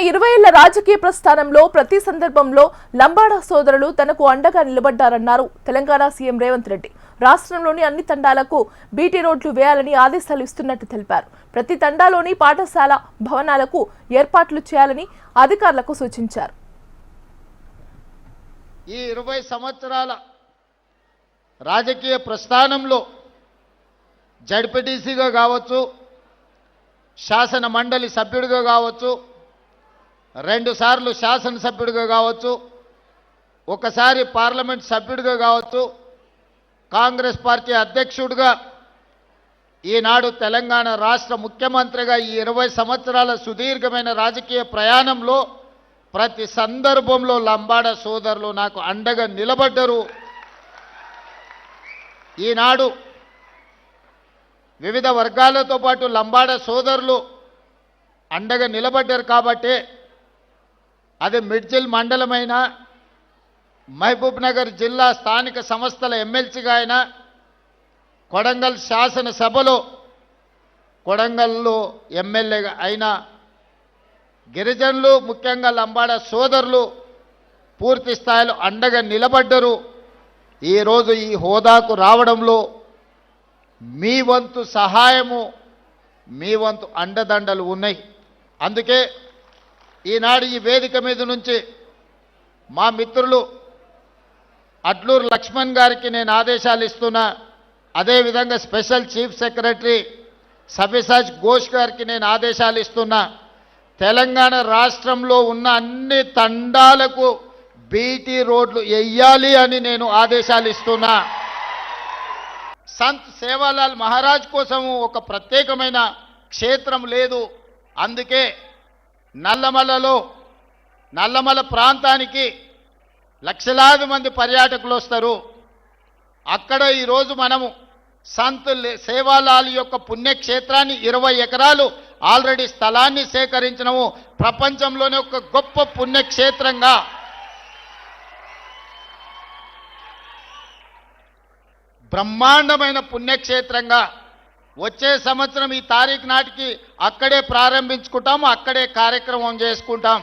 తన 20 ఏళ్ల రాజకీయ ప్రస్థానంలో ప్రతి సందర్భంలో లంబాడా సోదరులు తనకు అండగా నిలబడ్డారన్నారు తెలంగాణ సీఎం రేవంత్ రెడ్డి. రాష్ట్రంలోని అన్ని తండాలకు బీటీ రోడ్లు వేయాలని ఆదేశాలు ఇస్తున్నట్టు తెలిపారు. ప్రతి తండాలోని పాఠశాల భవనాలకు ఏర్పాట్లు చేయాలని అధికారులకు సూచించారు. ఈ 20 సంవత్సరాల రాజకీయ ప్రస్థానంలో జడ్పీటీసీగా కావచ్చు, శాసన మండలి సభ్యుడిగా కావచ్చు, 2 సార్లు శాసనసభ్యుడిగా కావచ్చు, ఒకసారి పార్లమెంట్ సభ్యుడిగా కావచ్చు, కాంగ్రెస్ పార్టీ అధ్యక్షుడిగా, ఈనాడు తెలంగాణ రాష్ట్ర ముఖ్యమంత్రిగా ఈ 20 సంవత్సరాల సుదీర్ఘమైన రాజకీయ ప్రయాణంలో ప్రతి సందర్భంలో లంబాడ సోదరులు నాకు అండగా నిలబడ్డరు. ఈనాడు వివిధ వర్గాలతో పాటు లంబాడ సోదరులు అండగా నిలబడ్డారు కాబట్టి అది మిడ్జిల్ మండలమైన మహబూబ్ నగర్ జిల్లా స్థానిక సంస్థల ఎమ్మెల్సీగా అయినా, కొడంగల్ శాసనసభలో కొడంగల్లో ఎమ్మెల్యేగా అయినా గిరిజనులు ముఖ్యంగా లంబాడ సోదరులు పూర్తి స్థాయిలో అండగా నిలబడ్డరు. ఈరోజు ఈ హోదాకు రావడంలో మీ వంతు సహాయము, మీ వంతు అండదండలు ఉన్నాయి. అందుకే ఈనాడు ఈ వేదిక మీద నుంచి మా మిత్రులు అడ్లూరు లక్ష్మణ్ గారికి నేను ఆదేశాలు ఇస్తున్నా. అదేవిధంగా స్పెషల్ చీఫ్ సెక్రటరీ సవ్యసాచ్ ఘోష్ గారికి నేను ఆదేశాలు ఇస్తున్నా. తెలంగాణ రాష్ట్రంలో ఉన్న అన్ని తండాలకు బీటీ రోడ్లు వెయ్యాలి అని నేను ఆదేశాలు ఇస్తున్నా. సంత్ సేవాలాల్ మహారాజ్ కోసము ఒక ప్రత్యేకమైన క్షేత్రం లేదు. అందుకే నల్లమల ప్రాంతానికి లక్షలాది మంది పర్యాటకులు వస్తారు. అక్కడ ఈరోజు మనము సంత్ సేవాలాల్ యొక్క పుణ్యక్షేత్రాన్ని 20 ఎకరాలు ఆల్రెడీ స్థలాన్ని సేకరించినము. ప్రపంచంలోనే ఒక గొప్ప పుణ్యక్షేత్రంగా బ్రహ్మాండమైన పుణ్యక్షేత్రంగా వచ్చే సంవత్సరం ఈ తారీఖు నాటికి అక్కడే ప్రారంభించుకుంటాము, అక్కడే కార్యక్రమం చేసుకుంటాం.